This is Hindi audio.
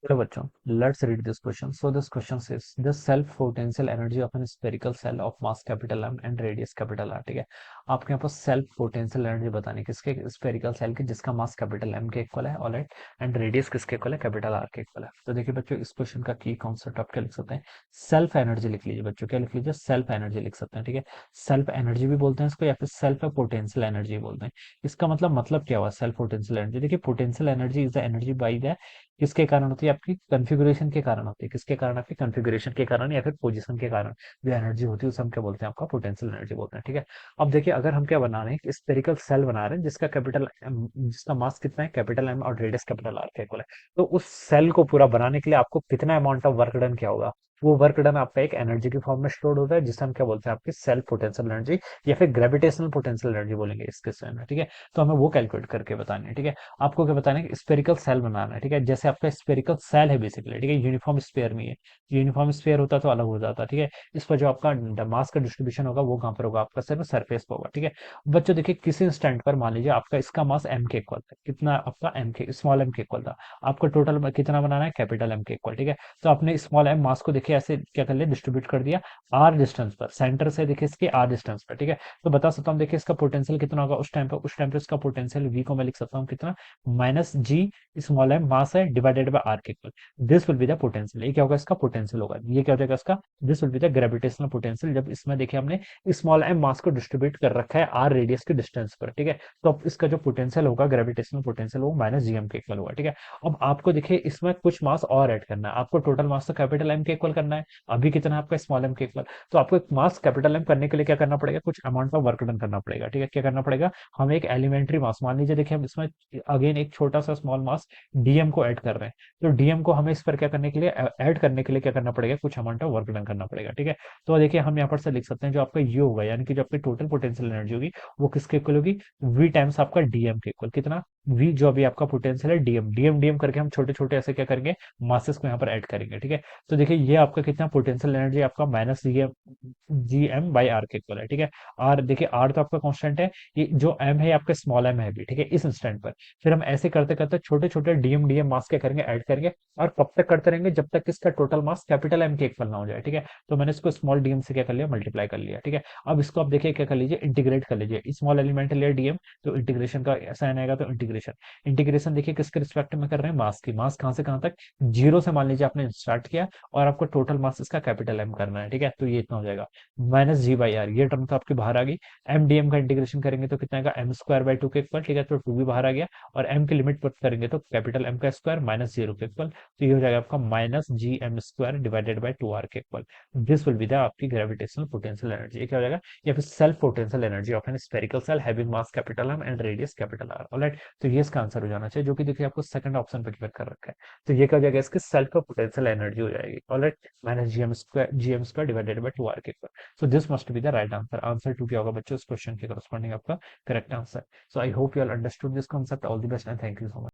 Hello बच्चों, let's read this question. So this question says the self potential energy of an spherical cell of mass capital M and radius capital R. ठीक है, आपके यहाँ पर सेल्फ पोटेंशियल एनर्जी बतानी है किसके, स्फेरिकल सेल की जिसका मास कैपिटल एम के इक्वल है, ऑलराइट, एंड रेडियस किसके इक्वल है, कैपिटल आर के इक्वल है। तो देखिए बच्चों, इस क्वेश्चन का की कॉन्सेप्ट आप क्या लिख सकते हैं, सेल्फ एनर्जी लिख लीजिए बच्चों, क्या लिख लीजिए, सेल्फ एनर्जी लिख सकते हैं। ठीक है, सेल्फ एनर्जी भी बोलते हैं इसको, या फिर सेल्फ पोटेंशियल एनर्जी बोलते हैं। इसका मतलब क्या हुआ सेल्फ पोटेंशियल एनर्जी। देखिए, potential energy is the energy by the, किसके कारण होती है, आपकी कॉन्फ़िगरेशन के कारण होती है। किसके कारण, आपकी कॉन्फ़िगरेशन के कारण या फिर पोजीशन के कारण जो एनर्जी होती है उसे हम क्या बोलते हैं, आपका पोटेंशियल एनर्जी बोलते हैं। ठीक है, अब देखिए, अगर हम क्या बना रहे हैं, स्फेरिकल सेल बना रहे हैं जिसका कैपिटल जिसका मास कितना है, कैपिटल एम, और रेडियस कैपिटल आर के इक्वल है। तो उस सेल को पूरा बनाने के लिए आपको कितना अमाउंट ऑफ वर्क डन क्या होगा, वो वर्क डन आपका एक एनर्जी के फॉर्म में स्टोर होता है, जिसे हम क्या बोलते हैं, आपकी सेल्फ पोटेंशियल एनर्जी या फिर ग्रेविटेशनल पोटेंशियल एनर्जी बोलेंगे इसके समय में। ठीक है, तो हमें वो कैलकुलेट करके बतानी है। ठीक है, आपको क्या बताना है कि स्फेरिकल सेल बनाना है। ठीक है, जैसे आपका स्फेरिकल सेल है बेसिकली, ठीक है, यूनिफॉर्म स्फीयर में है। यूनिफॉर्म स्फीयर होता तो अलग हो जाता। ठीक है, इस पर जो आपका मास का डिस्ट्रीब्यूशन होगा वो कहाँ पर होगा, आपका सिर्फ सरफेस पर होगा। ठीक है, बच्चों देखिए, किसी इंस्टेंट पर मान लीजिए आपका इसका मास एम के इक्वल था, कितना आपका एम के, स्मॉल एम के इक्वल था। आपको टोटल कितना बनाना है, कैपिटल एम के इक्वल। ठीक है, तो आपने स्मॉल एम मास को देखिए ऐसे क्या कर लिया, डिस्ट्रीब्यूट कर दिया आर डिस्टेंस पर, सेंटर से देखिए इसके आर डिस्टेंस पर। ठीक है, तो बता सकता हूँ, देखिए इसका पोटेंशियल कितना होगा उस टाइम पे इसका पोटेंशियल वी को मैं लिख सकता हूँ कितना, माइनस जी स्मॉल एम मास है डिवाइडेड बाय आर के equal. This will be the potential, ये क्या होगा, इसका पोटेंशियल होगा। ये क्या हो जाएगा इसका, this will be the gravitational potential, जब इसमें देखिए हमने स्मॉल एम मास को डिस्ट्रीब्यूट कर रखा है आर रेडियस के डिस्टेंस पर। ठीक है, तो अब इसका जो पोटेंशियल होगा, ग्रेविटेशनल पोटेंशियल, वो माइनस जी एम के इक्वल होगा। ठीक है, अब आपको देखिए इसमें कुछ मास और ऐड करना है, आपको टोटल मास तो कैपिटल एम के इक्वल करना है। अभी कितना है आपका, स्मॉल एम के इक्वल। तो आपको एक मास कैपिटल एम करने के लिए क्या करना पड़ेगा, कुछ अमाउंट ऑफ वर्क डन करना पड़ेगा। ठीक है, क्या करना पड़ेगा, हम एक एलिमेंट्री मास मान लीजिए, देखिए हम इसमें अगेन एक छोटा सा स्मॉल मास डीएम को ऐड कर रहे हैं। तो डीएम को हमें इस पर क्या करने के लिए, ऐड करने के लिए क्या करना पड़ेगा, कुछ अमाउंट ऑफ वर्क डन करना पड़ेगा। ठीक है, तो देखिए हम यहाँ पर से लिख सकते हैं, जो आपका यू होगा, यानी कि जो आपकी टोटल पोटेंशियल एनर्जी होगी वो किसके इक्वल होगी, वी टाइम्स आपका डीएम के इक्वल। कितना, वी जो अभी आपका पोटेंशियल है, डीएम डीएम डीएम करके हम छोटे छोटे ऐसे क्या करेंगे, मासेस को यहाँ पर ऐड करेंगे। ठीक है, तो देखिए ये आपका कितना पोटेंशियल एनर्जी आपका minus G M by R के इक्वल है। ठीक है, आर देखिए, आर तो आपका कांस्टेंट है, ये जो एम है आपका स्मॉल एम है भी। ठीक है, इस इंस्टेंट पर फिर हम ऐसे करते करते छोटे छोटे डीएम डीएम मास क्या करेंगे, ऐड करेंगे। और कब तक करते रहेंगे, जब तक इसका टोटल मास कैपिटल एम के इक्वल ना हो जाए। ठीक है, तो मैंने इसको स्मॉल डीएम से क्या कर लिया, मल्टीप्लाई कर लिया। ठीक है, अब इसको आप देखिए क्या कर लीजिए, इंटीग्रेट कर लीजिए, स्मॉल एलिमेंट लिया डीएम, तो इंटीग्रेशन का साइन आएगा, तो इंटीग्रेशन इंटीग्रेशन देखिए किसके रिस्पेक्ट में कर रहे हैं, मास की। मास कहाँ से कहाँ तक, जीरो से मान लीजिए आपने स्टार्ट किया, और आपको टोटल मास इसका कैपिटल एम करना है। ठीक है, तो ये इतना हो जाएगा, माइनस जी बाई आर, ये टर्म तो आपकी बाहर आ गई। एम डी एम का इंटीग्रेशन करेंगे तो कितना आएगा, एम स्क्वायर बाई टू के इक्वल। ठीक है, तो टू भी बाहर आ गया, और एम की लिमिट पुट करेंगे तो कैपिटल एम का स्क्वायर माइनस जीरो के इक्वल। तो ये हो जाएगा आपका minus G M square divided by two R के equal. This will be the आपकी ग्रेविटेशनल पोटेंशियल एनर्जी। ये क्या हो जाएगा, या फिर self potential energy of an spherical shell having mass capital M and radius capital R. Alright, तो ये इसका आंसर हो जाना चाहिए, जो कि देखिए आपको सेकंड ऑप्शन पे क्लिक कर रखा है। तो ये क्या हो जाएगा, इसकी सेल्फ पोटेंशियल एनर्जी हो जाएगी। Alright, minus G M square divided by two R के equal. So this must be the right answer. Answer 2 क्या होगा बच्चों, इस क्वेश्चन के corresponding आपका correct answer. So I hope you all understood this concept. All the best and thank you so much.